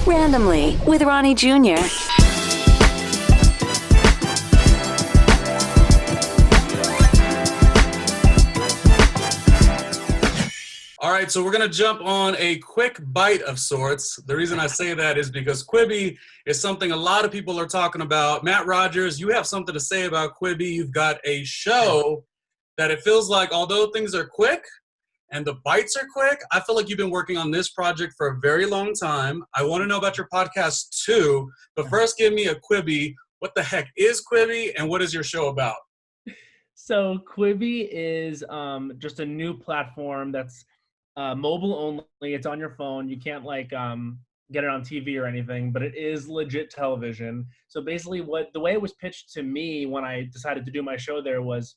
Randomly with Ronnie Jr. All right, so we're going to jump on a quick bite of sorts. The reason I say that is because Quibi is something a lot of people are talking about. Matt Rogers, you have something to say about Quibi. You've got a show that it feels like, although things are quick and the bites are quick, I feel like you've been working on this project for a very long time. I want to know about your podcast too, but first give me a Quibi. What the heck is Quibi and what is your show about? So Quibi is just a new platform that's mobile only. It's on your phone. You can't get it on TV or anything, but it is legit television. So basically the way it was pitched to me when I decided to do my show there was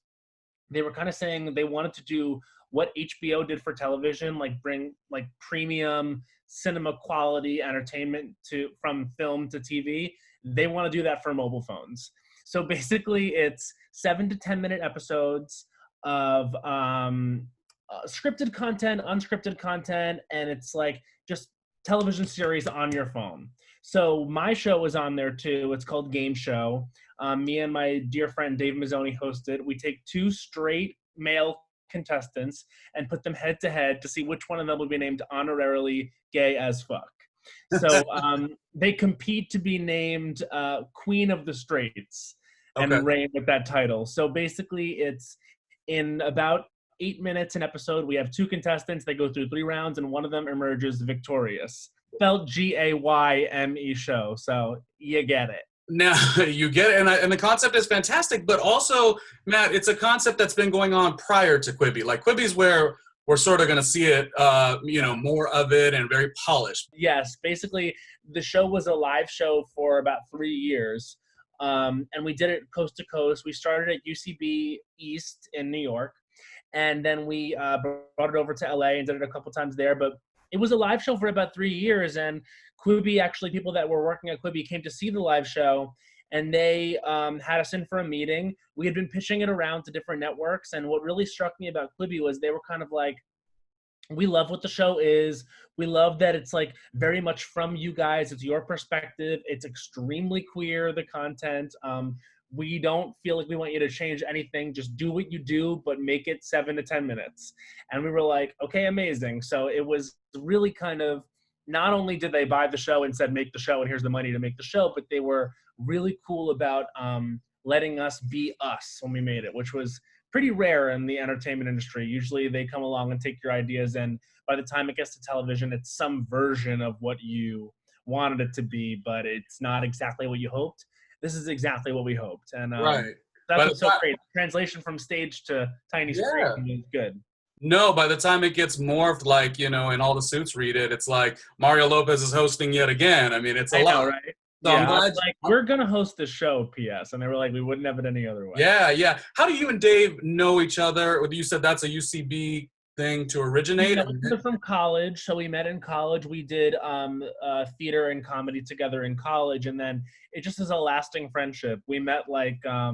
they were kind of saying they wanted to do what HBO did for television, like bring like premium cinema quality entertainment from film to TV. They want to do that for mobile phones. So basically it's 7 to 10 minute episodes of scripted content, unscripted content, and it's like just television series on your phone. So my show is on there too. It's called Game Show. Me and my dear friend Dave Mizzoni host it. We take two straight male contestants and put them head to head to see which one of them will be named honorarily gay as fuck. So they compete to be named Queen of the Straights and reign with that title. So basically it's in about 8 minutes an episode. We have two contestants. They go through 3 rounds, and one of them emerges victorious. Spelled Gayme show. So you get it. Now, you get it, and the concept is fantastic, but also, Matt, it's a concept that's been going on prior to Quibi. Like, Quibi's where we're sort of going to see it, more of it and very polished. Yes, basically, the show was a live show for about 3 years, and we did it coast to coast. We started at UCB East in New York, and then we brought it over to LA and did it a couple times there. But it was a live show for about 3 years. And Quibi, actually, people that were working at Quibi came to see the live show. And they had us in for a meeting. We had been pitching it around to different networks. And what really struck me about Quibi was they were kind of like, we love what the show is. We love that it's like very much from you guys. It's your perspective. It's extremely queer, the content. We don't feel like we want you to change anything. Just do what you do, but make it 7 to 10 minutes. And we were like, okay, amazing. So it was really kind of, not only did they buy the show and said, make the show and here's the money to make the show, but they were really cool about letting us be us when we made it, which was pretty rare in the entertainment industry. Usually they come along and take your ideas, and by the time it gets to television, it's some version of what you wanted it to be, but it's not exactly what you hoped. This is exactly what we hoped. And right. That's what's so great. Translation from stage to tiny screen is good. No, by the time it gets morphed, like, and all the suits read it, it's like Mario Lopez is hosting yet again. I mean, it's a lot. Know, right? So yeah, I was like, we're going to host this show, P.S. And they were like, we wouldn't have it any other way. Yeah. How do you and Dave know each other? You said that's a UCB thing to originate? We from college. So we met in college. We did theater and comedy together in college. And then it just is a lasting friendship. We met like a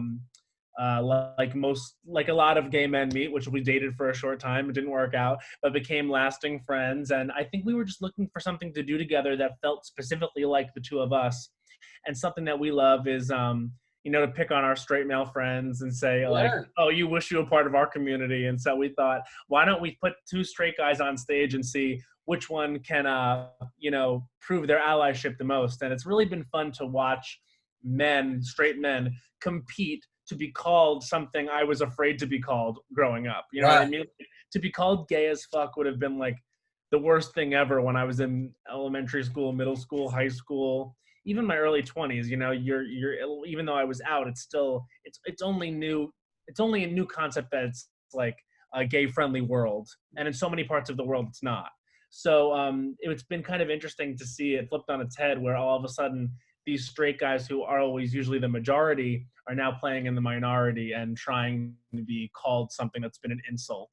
lot of gay men meet, which we dated for a short time. It didn't work out, but became lasting friends. And I think we were just looking for something to do together that felt specifically like the two of us. And something that we love is, to pick on our straight male friends and say like, oh, you wish you were part of our community. And so we thought, why don't we put two straight guys on stage and see which one can, prove their allyship the most. And it's really been fun to watch straight men compete to be called something I was afraid to be called growing up. You know what I mean? To be called gay as fuck would have been like the worst thing ever when I was in elementary school, middle school, high school, even my early 20s. You're even though I was out, it's still it's only new. It's only a new concept that it's like a gay friendly world, and in so many parts of the world it's not. So it's been kind of interesting to see it flipped on its head, where all of a sudden these straight guys who are always usually the majority are now playing in the minority and trying to be called something that's been an insult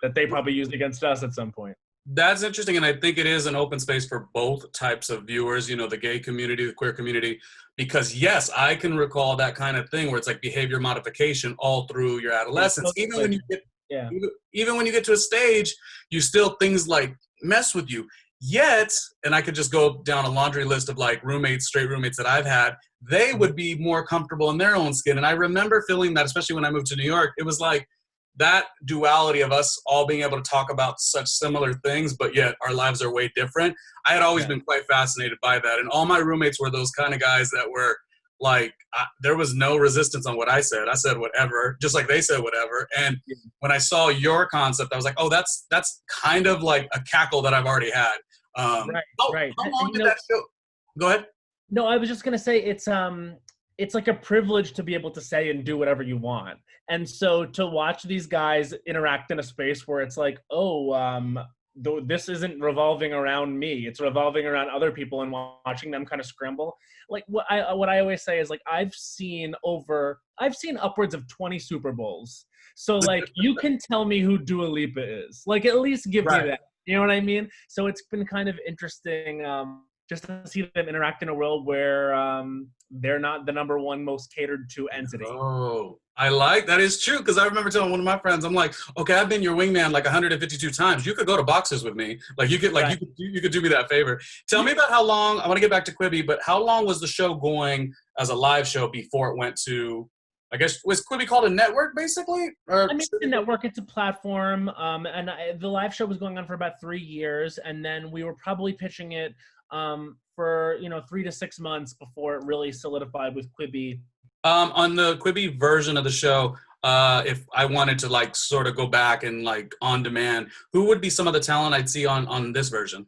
that they probably used against us at some point. That's interesting, and I think it is an open space for both types of viewers, the gay community, the queer community, because yes, I can recall that kind of thing where it's like behavior modification all through your adolescence. Even when you get to a stage, things like mess with you. Yet, and I could just go down a laundry list of like roommates, straight roommates that I've had, they would be more comfortable in their own skin. And I remember feeling that, especially when I moved to New York, it was like that duality of us all being able to talk about such similar things, but yet our lives are way different. I had always been quite fascinated by that. And all my roommates were those kind of guys that were like, there was no resistance on what I said. I said whatever, just like they said whatever. And when I saw your concept, I was like, oh, that's kind of like a cackle that I've already had. Right. How long did that show? Go ahead. No, I was just gonna say it's like a privilege to be able to say and do whatever you want. And so to watch these guys interact in a space where it's like, this isn't revolving around me, it's revolving around other people, and watching them kind of scramble. Like what I always say is like I've seen upwards of 20 Super Bowls. So like you can tell me who Dua Lipa is. Like at least give me that. You know what I mean? So it's been kind of interesting just to see them interact in a world where they're not the number one most catered to entity. Oh, I like that is true, because I remember telling one of my friends, I'm like, okay, I've been your wingman like 152 times. You could go to boxers with me. Like you could you could do me that favor. Tell me about how long. I want to get back to Quibi, but how long was the show going as a live show before it went to? I guess was Quibi called a network basically? Or? I mean, it's a network, it's a platform, and the live show was going on for about 3 years, and then we were probably pitching it for 3 to 6 months before it really solidified with Quibi. On the Quibi version of the show, if I wanted to like sort of go back and like on demand, who would be some of the talent I'd see on this version?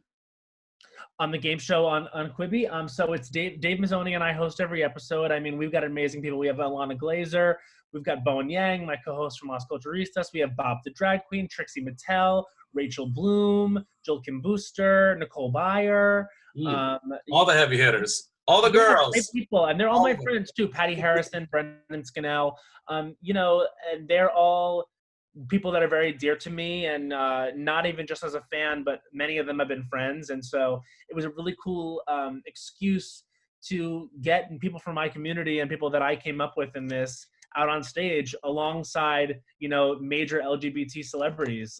On the game show on Quibi. So it's Dave Mizzoni and I host every episode. I mean, we've got amazing people. We have Alana Glazer. We've got Bowen Yang, my co-host from Los Culturistas. We have Bob the Drag Queen, Trixie Mattel, Rachel Bloom, Jill Kim Booster, Nicole Byer. All the heavy hitters. All the girls. Great people. And they're all my friends too. Patty Harrison, Brendan Scannell. And they're all people that are very dear to me, and not even just as a fan, but many of them have been friends. And so it was a really cool excuse to get people from my community and people that I came up with in this out on stage alongside, major LGBT celebrities.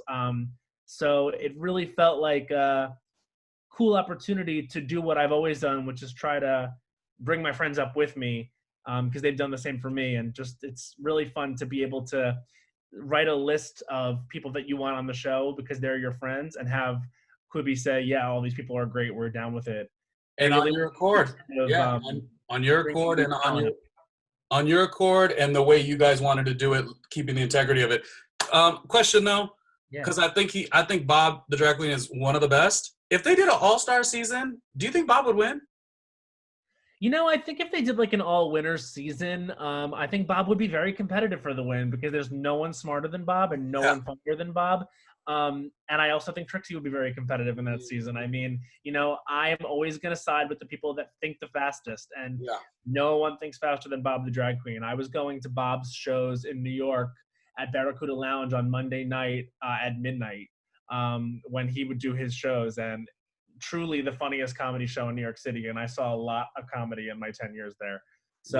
So it really felt like a cool opportunity to do what I've always done, which is try to bring my friends up with me, because they've done the same for me. And just, it's really fun to be able to write a list of people that you want on the show because they're your friends, and have Quibi say, yeah, all these people are great, we're down with it. And on your accord, on your accord, and on your accord, and the way you guys wanted to do it, keeping the integrity of it. Question though, because I think Bob the Drag Queen is one of the best. If they did an all-star season, do you think Bob would win? I think if they did like an all-winners season, I think Bob would be very competitive for the win, because there's no one smarter than Bob and no one funnier than Bob. And I also think Trixie would be very competitive in that season. I mean, I'm always going to side with the people that think the fastest, and no one thinks faster than Bob the Drag Queen. I was going to Bob's shows in New York at Barracuda Lounge on Monday night at midnight when he would do his shows, and truly the funniest comedy show in New York City. And I saw a lot of comedy in my 10 years there. So,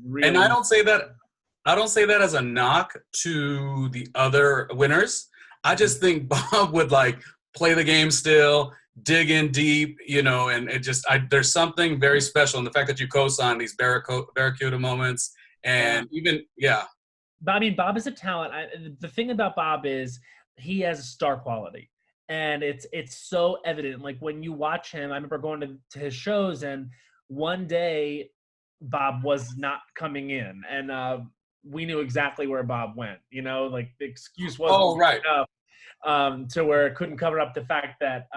really, and I don't say that as a knock to the other winners. I just think Bob would like play the game still, dig in deep, and it just, there's something very special in the fact that you co-sign these Barracuda moments, and But I mean, Bob is a talent. The thing about Bob is he has star quality. And it's so evident. Like when you watch him, I remember going to his shows, and one day Bob was not coming in, and we knew exactly where Bob went. Like the excuse wasn't enough to where it couldn't cover up the fact that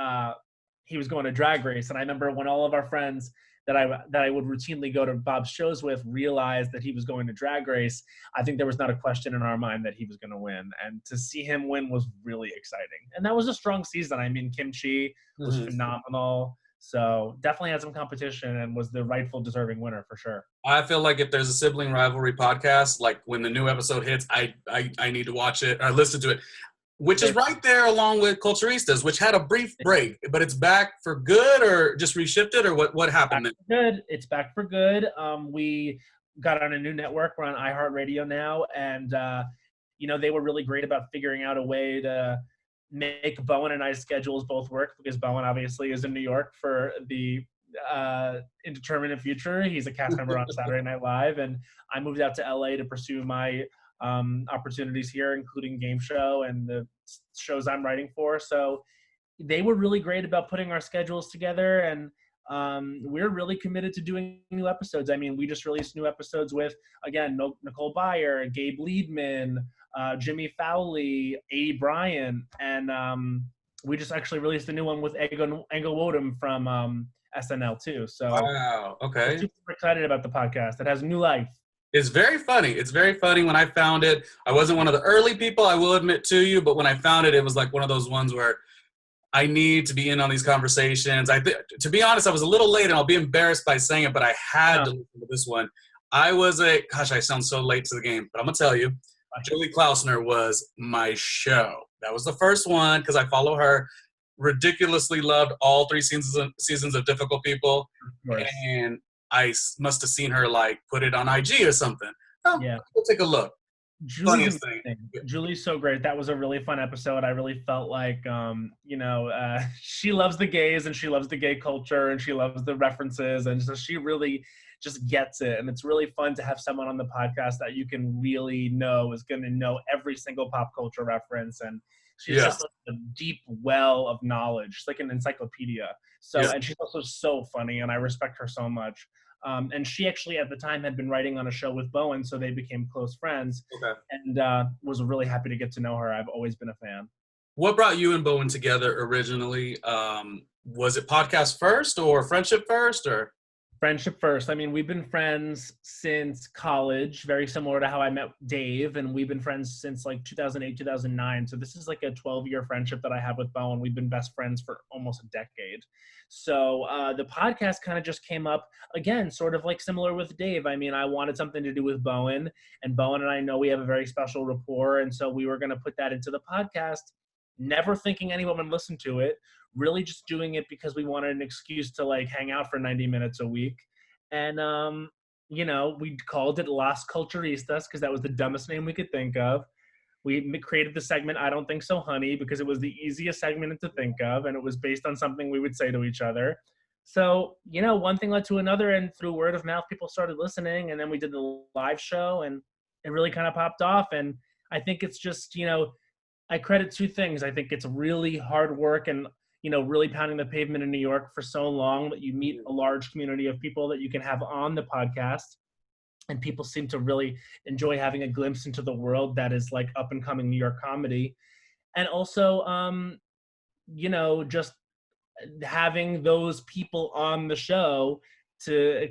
he was going to Drag Race. And I remember when all of our friends that I would routinely go to Bob's shows with realized that he was going to Drag Race, I think there was not a question in our mind that he was going to win. And to see him win was really exciting. And that was a strong season. I mean, Kim Chi was phenomenal. So definitely had some competition and was the rightful deserving winner for sure. I feel like if there's a sibling rivalry podcast, like when the new episode hits, I need to watch it or listen to it. Which is right there along with Culturistas, which had a brief break, but it's back for good, or just reshifted, or what happened? Good. It's back for good. We got on a new network. We're on iHeart Radio now, and they were really great about figuring out a way to make Bowen and I's schedules both work, because Bowen obviously is in New York for the indeterminate future. He's a cast member on Saturday Night Live, and I moved out to LA to pursue my opportunities here, including game show and the shows I'm writing for. So they were really great about putting our schedules together, and we're really committed to doing new episodes. I mean, we just released new episodes with, again, Nicole Byer, Gabe Liedman, Jimmy Fowley, A. Bryan, and we just actually released a new one with Engel Woדם from SNL too. So wow, okay. I'm super excited about the podcast. It has new life. It's very funny. It's very funny. When I found it, I wasn't one of the early people, I will admit to you, but when I found it, it was like one of those ones where I need to be in on these conversations. To be honest, I was a little late, and I'll be embarrassed by saying it, but I had to listen to this one. Gosh, I sound so late to the game, but I'm going to tell you, Julie Klausner was my show. That was the first one, because I follow her. Ridiculously loved all 3 seasons of Difficult People. And I must have seen her like put it on IG or something. Oh, yeah. We'll take a look. Julie's so great. That was a really fun episode. I really felt like, she loves the gays, and she loves the gay culture, and she loves the references. And so she really just gets it. And it's really fun to have someone on the podcast that you can really know is going to know every single pop culture reference. And she's just a deep well of knowledge. She's like an encyclopedia. So, and she's also so funny, and I respect her so much. And she actually at the time had been writing on a show with Bowen, so they became close friends. Okay. And was really happy to get to know her. I've always been a fan. What brought you and Bowen together originally? Was it podcast first or friendship first, or? Friendship first. I mean, we've been friends since college, very similar to how I met Dave, and we've been friends since like 2008, 2009. So this is like a 12-year friendship that I have with Bowen. We've been best friends for almost a decade. So the podcast kind of just came up, again, sort of like similar with Dave. I mean, I wanted something to do with Bowen, and Bowen and I know we have a very special rapport, and so we were going to put that into the podcast, never thinking anyone would listen to it. Really just doing it because we wanted an excuse to like hang out for 90 minutes a week. And, we called it Las Culturistas because that was the dumbest name we could think of. We created the segment, I Don't Think So, Honey, because it was the easiest segment to think of. And it was based on something we would say to each other. So, one thing led to another, and through word of mouth, people started listening. And then we did the live show, and it really kind of popped off. And I think it's just, I credit 2 things. I think it's really hard work and, really pounding the pavement in New York for so long that you meet a large community of people that you can have on the podcast. And people seem to really enjoy having a glimpse into the world that is like up and coming New York comedy. And also, just having those people on the show to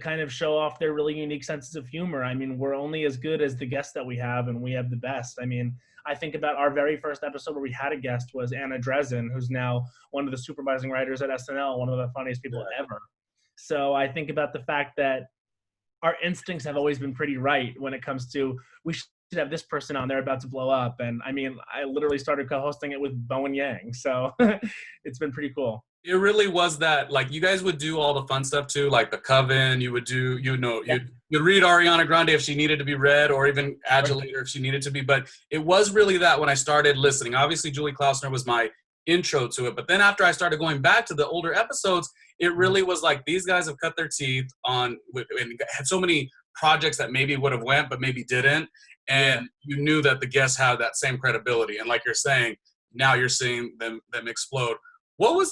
kind of show off their really unique senses of humor. I mean, we're only as good as the guests that we have, and we have the best. I mean, I think about our very first episode where we had a guest was Anna Dresden, who's now one of the supervising writers at SNL, one of the funniest people ever. So I think about the fact that our instincts have always been pretty right when it comes to, we should have this person on, they're about to blow up. And I mean, I literally started co-hosting it with Bowen Yang. So it's been pretty cool. It really was that, like, you guys would do all the fun stuff too, like the Coven. You would do, you'd read Ariana Grande if she needed to be read, or even adulate her if she needed to be. But it was really that when I started listening. Obviously, Julie Klausner was my intro to it. But then after I started going back to the older episodes, it really was like these guys have cut their teeth on and had so many projects that maybe would have went but maybe didn't. And you knew that the guests had that same credibility. And like you're saying, now you're seeing them explode. What was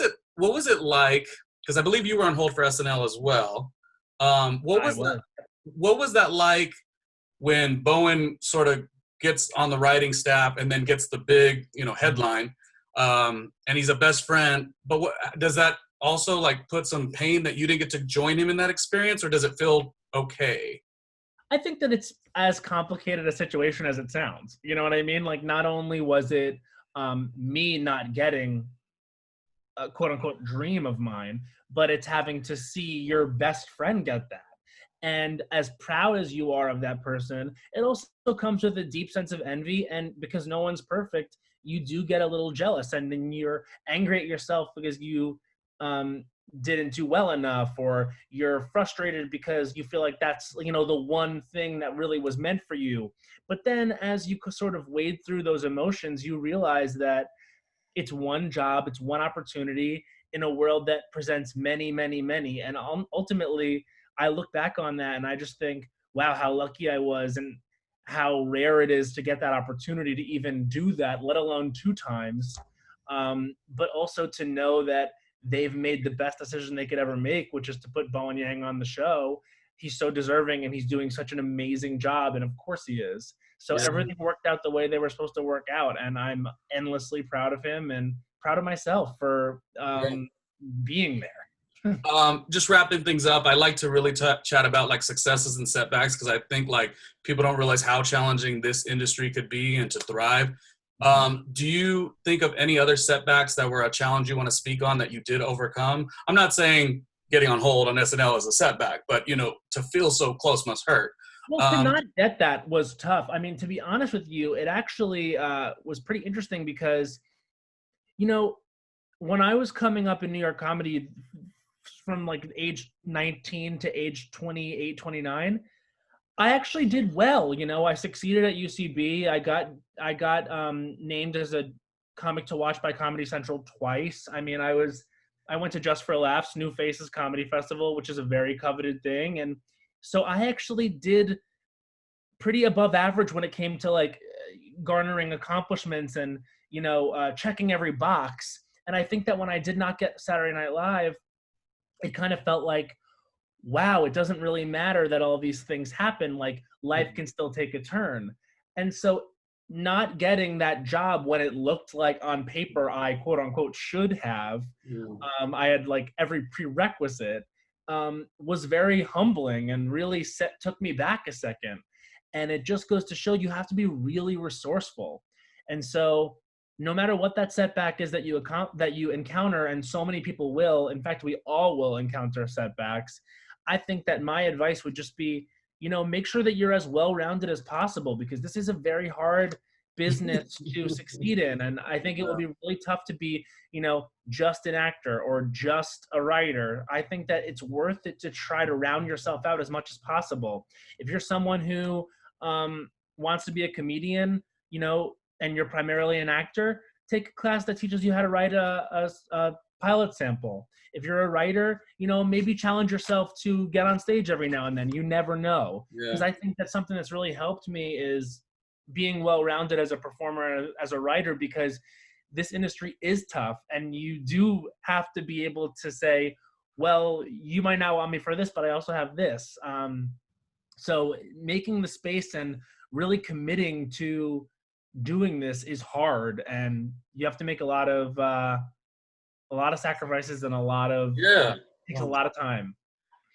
it like? Because I believe you were on hold for SNL as well. What was that like when Bowen sort of gets on the writing staff and then gets the big, headline, and he's a best friend? But does that also like put some pain that you didn't get to join him in that experience, or does it feel okay? I think that it's as complicated a situation as it sounds. You know what I mean? Like, not only was it me not getting a quote unquote dream of mine, but it's having to see your best friend get that. And as proud as you are of that person, it also comes with a deep sense of envy. And because no one's perfect, you do get a little jealous, and then you're angry at yourself because you didn't do well enough, or you're frustrated because you feel like that's, the one thing that really was meant for you. But then as you sort of wade through those emotions, you realize that it's one job, it's one opportunity in a world that presents many, many, many. And ultimately, I look back on that and I just think, wow, how lucky I was, and how rare it is to get that opportunity to even do that, let alone 2 times. But also to know that they've made the best decision they could ever make, which is to put Bowen Yang on the show. He's so deserving and he's doing such an amazing job. And of course he is. So everything worked out the way they were supposed to work out. And I'm endlessly proud of him and proud of myself for being there. Just wrapping things up, I like to really chat about like successes and setbacks, because I think like people don't realize how challenging this industry could be and to thrive. Do you think of any other setbacks that were a challenge you want to speak on that you did overcome? I'm not saying getting on hold on SNL is a setback, but you know, to feel so close must hurt. Well, to not get that was tough. I mean, to be honest with you, it actually was pretty interesting because, you know, when I was coming up in New York comedy from like age 19 to age 28, 29, I actually did well. You know, I succeeded at UCB. I got named as a comic to watch by Comedy Central twice. I mean, I went to Just for Laughs, New Faces Comedy Festival, which is a very coveted thing. And so I actually did pretty above average when it came to like garnering accomplishments and, you know, checking every box. And I think that when I did not get Saturday Night Live, it kind of felt like, wow, it doesn't really matter that all these things happen. Like life can still take a turn. And so not getting that job when it looked like on paper I quote unquote should have, I had like every prerequisite, was very humbling and really took me back a second. And it just goes to show you have to be really resourceful. And so no matter what that setback is that you encounter, and so many people will, in fact, we all will encounter setbacks, I think that my advice would just be, you know, make sure that you're as well-rounded as possible, because this is a very hard business to succeed in. And I think it will be really tough to be, you know, just an actor or just a writer. I think that it's worth it to try to round yourself out as much as possible. If you're someone who wants to be a comedian, you know, and you're primarily an actor, take a class that teaches you how to write a pilot sample. If you're a writer, you know, maybe challenge yourself to get on stage every now and then. You never know. Because I think that's something that's really helped me is being well-rounded as a performer, as a writer, because this industry is tough and you do have to be able to say, well, you might not want me for this, but I also have this. So making the space and really committing to doing this is hard, and you have to make a lot of sacrifices and it takes a lot of time.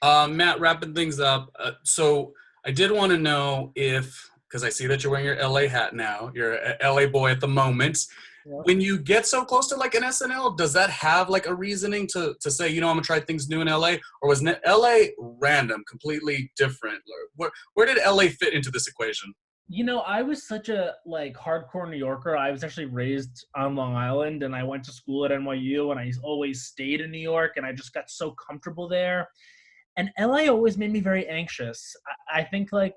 Matt, wrapping things up. So I did want to know if, because I see that you're wearing your LA hat now, you're an LA boy at the moment. Yep. When you get so close to like an SNL, does that have like a reasoning to say, you know, I'm gonna try things new in LA? Or was LA random, completely different? Where did LA fit into this equation? You know, I was such a like hardcore New Yorker. I was actually raised on Long Island, and I went to school at NYU, and I always stayed in New York, and I just got so comfortable there. And LA always made me very anxious. I think like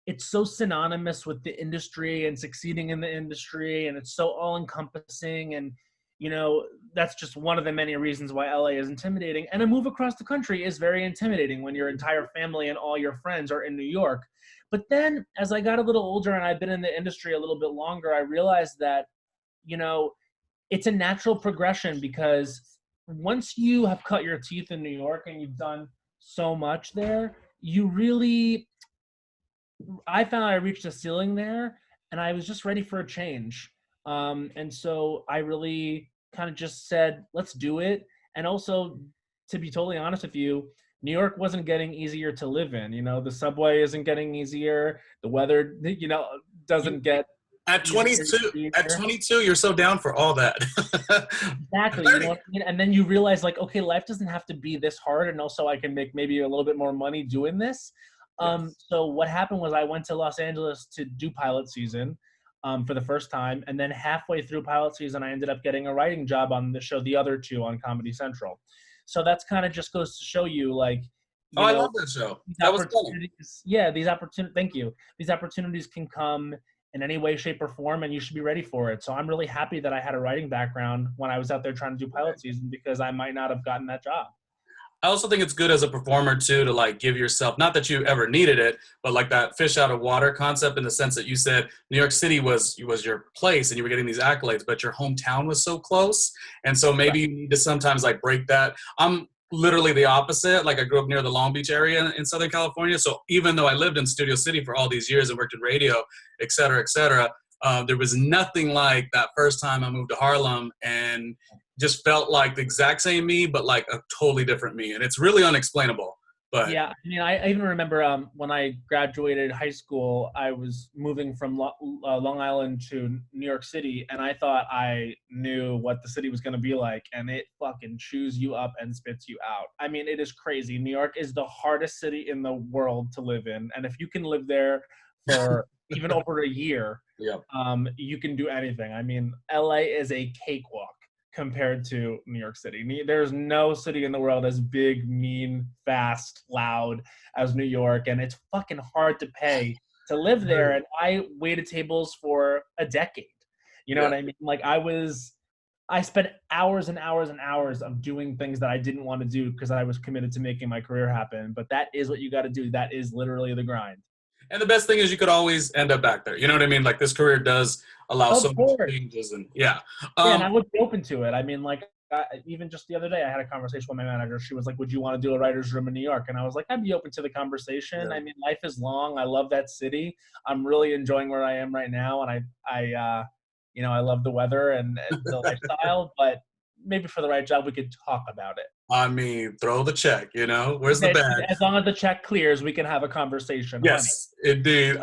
it's so synonymous with the industry and succeeding in the industry, and it's so all-encompassing. And, you know, that's just one of the many reasons why LA is intimidating. And a move across the country is very intimidating when your entire family and all your friends are in New York. But then as I got a little older and I've been in the industry a little bit longer, I realized that, you know, it's a natural progression, because once you have cut your teeth in New York and you've done so much there, I found I reached a ceiling there, and I was just ready for a change. And so I really kind of just said, let's do it. And also, to be totally honest with you, New York wasn't getting easier to live in. You know, the subway isn't getting easier. The weather, you know, doesn't get at 22. At 22, you're so down for all that. Exactly. You know what I mean? And then you realize, like, okay, life doesn't have to be this hard, and also I can make maybe a little bit more money doing this. So what happened was I went to Los Angeles to do pilot season for the first time. And then halfway through pilot season, I ended up getting a writing job on the show, The Other Two, on Comedy Central. So that's kind of just goes to show you, like, I love that show. That was funny. Yeah, these opportunities, thank you. These opportunities can come in any way, shape, or form, and you should be ready for it. So I'm really happy that I had a writing background when I was out there trying to do pilot season, because I might not have gotten that job. I also think it's good as a performer too to like give yourself, not that you ever needed it, but like that fish out of water concept, in the sense that you said New York City was your place and you were getting these accolades, but your hometown was so close. And so maybe you need to sometimes like break that. I'm literally the opposite. Like I grew up near the Long Beach area in Southern California. So even though I lived in Studio City for all these years and worked in radio, et cetera, there was nothing like that first time I moved to Harlem, and just felt like the exact same me, but like a totally different me. And it's really unexplainable. But yeah, I mean, I even remember when I graduated high school, I was moving from Long Island to New York City, and I thought I knew what the city was going to be like, and it fucking chews you up and spits you out. I mean, it is crazy. New York is the hardest city in the world to live in, and if you can live there for even over a year, you can do anything. I mean, LA is a cakewalk compared to New York City. There's no city in the world as big, mean, fast, loud as New York, and it's fucking hard to pay to live there. And I waited tables for a decade. You know what I mean? Like I spent hours and hours and hours of doing things that I didn't want to do because I was committed to making my career happen. But that is what you got to do. That is literally the grind. And the best thing is you could always end up back there. You know what I mean? Like this career does allow so many changes, and and I would be open to it. I mean, like even just the other day, I had a conversation with my manager. She was like, "Would you want to do a writer's room in New York?" And I was like, "I'd be open to the conversation." Yeah. I mean, life is long. I love that city. I'm really enjoying where I am right now, and I love the weather and the lifestyle. But maybe for the right job, we could talk about it. I mean, throw the check, where's the bag? As long as the check clears, we can have a conversation. Yes, honey. Indeed.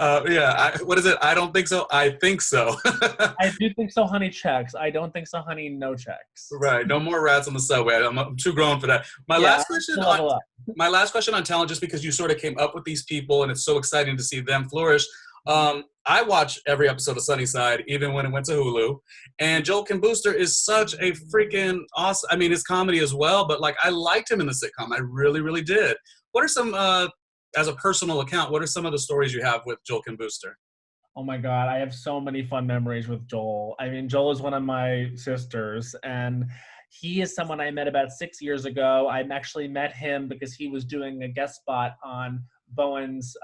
What is it? I don't think so. I think so. I do think so, honey, checks. I don't think so, honey, no checks. Right. No more rats on the subway. I'm too grown for that. My last question on talent, just because you sort of came up with these people and it's so exciting to see them flourish. I watch every episode of Sunnyside, even when it went to Hulu. And Joel Kim Booster is such a freaking awesome. I mean, his comedy as well, but like I liked him in the sitcom. I really, really did. What are some, as a personal account, what are some of the stories you have with Joel Kim Booster? Oh my God, I have so many fun memories with Joel. I mean, Joel is one of my sisters, and he is someone I met about 6 years ago. I actually met him because he was doing a guest spot on Bowen's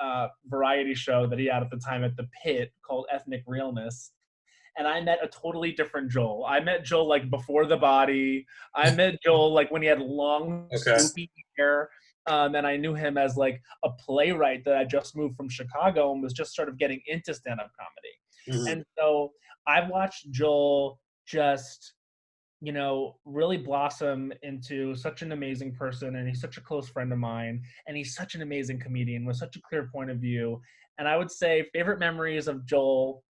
variety show that he had at the time at the Pit called Ethnic Realness. And I met a totally different Joel. I met Joel like before the body. I met Joel like when he had long, swoopy hair. And I knew him as like a playwright that had just moved from Chicago and was just sort of getting into stand-up comedy. Mm-hmm. And so I've watched Joel just, really blossom into such an amazing person, and he's such a close friend of mine, and he's such an amazing comedian with such a clear point of view. And I would say favorite memories of Joel,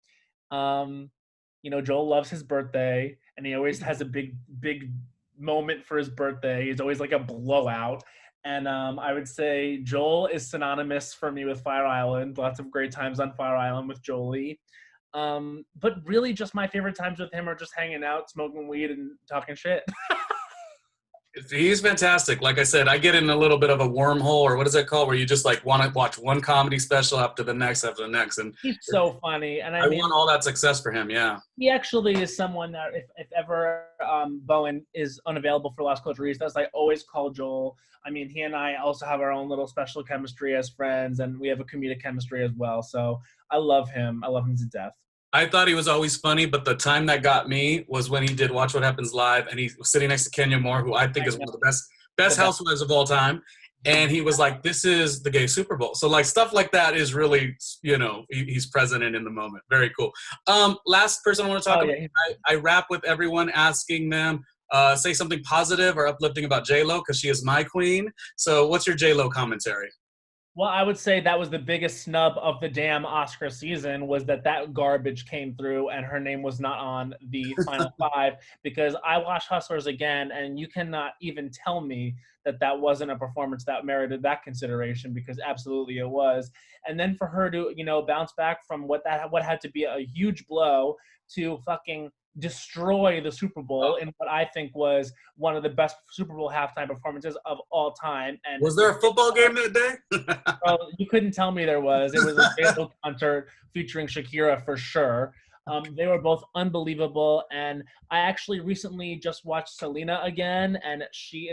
Joel loves his birthday, and he always has a big moment for his birthday. He's always like a blowout. And I would say Joel is synonymous for me with Fire Island. Lots of great times on Fire Island with Jolie. But really just my favorite times with him are just hanging out, smoking weed, and talking shit. He's fantastic. Like I said, I get in a little bit of a wormhole, or what is that called, where you just like want to watch one comedy special after the next. And he's so funny. And I mean, want all that success for him. Yeah. He actually is someone that if ever Bowen is unavailable for Las Culturistas, I always call Joel. I mean, he and I also have our own little special chemistry as friends, and we have a comedic chemistry as well. So I love him. I love him to death. I thought he was always funny, but the time that got me was when he did Watch What Happens Live, and he was sitting next to Kenya Moore, who I think is one of the best housewives of all time. And he was like, "This is the gay Super Bowl." So like stuff like that is really, he's present and in the moment. Very cool. Last person I want to talk about. I wrap with everyone asking them, say something positive or uplifting about J-Lo, because she is my queen. So what's your J-Lo commentary? Well, I would say that was the biggest snub of the damn Oscar season, was that garbage came through and her name was not on the final five, because I watched Hustlers again, and you cannot even tell me that wasn't a performance that merited that consideration, because absolutely it was. And then for her to, bounce back from what had to be a huge blow to fucking destroy the Super Bowl in what I think was one of the best Super Bowl halftime performances of all time. And Was there a football game that day? well, you couldn't tell me there was. It was a J-Lo concert featuring Shakira for sure. They were both unbelievable, and I actually recently just watched Selena again, and she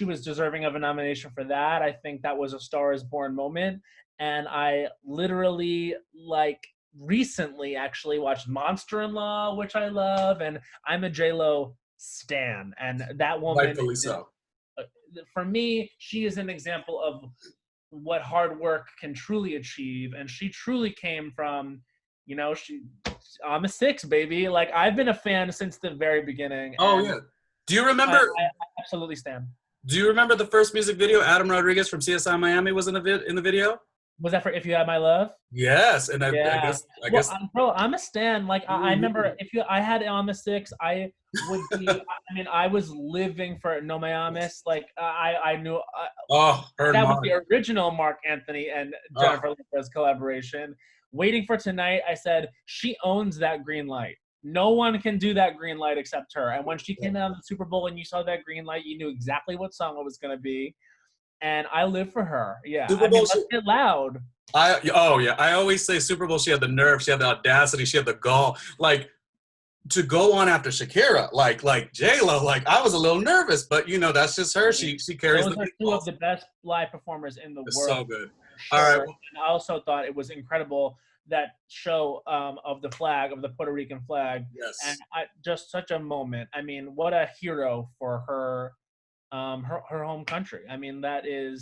was deserving of a nomination for that. I think that was a Star is Born moment, and I literally recently actually watched Monster-in-Law, which I love, and I'm a J-Lo stan, and that woman, Rightfully so. for me, she is an example of what hard work can truly achieve, and she truly came from, I'm a 6, baby. Like, I've been a fan since the very beginning. Oh yeah. Do you remember? I absolutely stand. Do you remember the first music video? Adam Rodriguez from CSI Miami was in the video. Was that for If You Had My Love? Yes, and I guess. Bro, I'm a stan. Like, I remember I had it on the 6, I would be. I mean, I was living for No Me Ames. Like, I knew. That was the original Mark Anthony and Jennifer Lopez collaboration. Waiting for Tonight, I said, she owns that green light. No one can do that green light except her. And when she came out of the Super Bowl and you saw that green light, you knew exactly what song it was going to be. And I live for her. Yeah. Let's get loud. I always say Super Bowl, she had the nerve, she had the audacity, she had the gall. Like, to go on after Shakira, like J-Lo, like, I was a little nervous, but that's just her. She carries Those are two of the best live performers in the world. So good. Sure. All right. And I also thought it was incredible, that show of the flag, of the Puerto Rican flag. Yes. And just such a moment. I mean, what a hero for her home country. I mean, her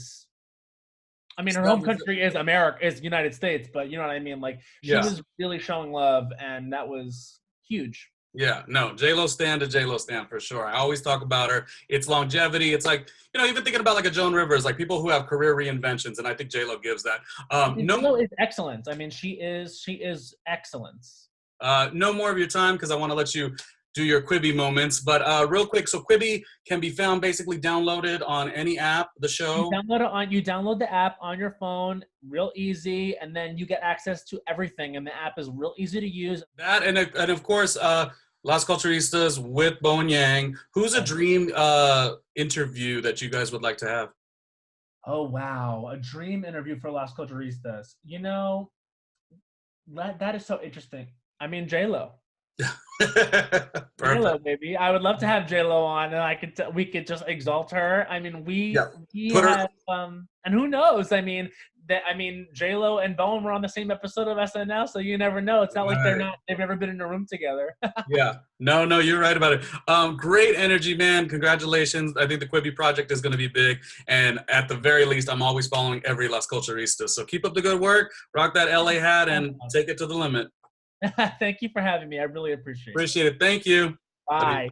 home country is America, is United States, but you know what I mean? Like, she was really showing love, and that was huge. Yeah, no, J-Lo stan to J-Lo stan for sure. I always talk about her. It's longevity. It's like, even thinking about like a Joan Rivers, like people who have career reinventions, and I think J-Lo gives that. J-Lo is excellence. I mean, she is excellence. No more of your time, because I want to let you do your Quibi moments. But real quick, so Quibi can be found basically downloaded on any app, the show. You download the app on your phone, real easy, and then you get access to everything, and the app is real easy to use. That, and of course, Las Culturistas with Bowen Yang. Who's a dream interview that you guys would like to have? Oh, wow. A dream interview for Las Culturistas. That is so interesting. I mean, J-Lo. J-Lo, baby. I would love to have J-Lo on, and we could just exalt her. I mean, we have, and who knows? I mean, J-Lo and Bowen were on the same episode of SNL, so you never know. It's not like they've never been in a room together. Yeah. No, you're right about it. Great energy, man. Congratulations. I think the Quibi project is going to be big. And at the very least, I'm always following every Las Culturistas. So keep up the good work, rock that LA hat, and take it to the limit. Thank you for having me. I really appreciate it. Appreciate it. Thank you. Bye.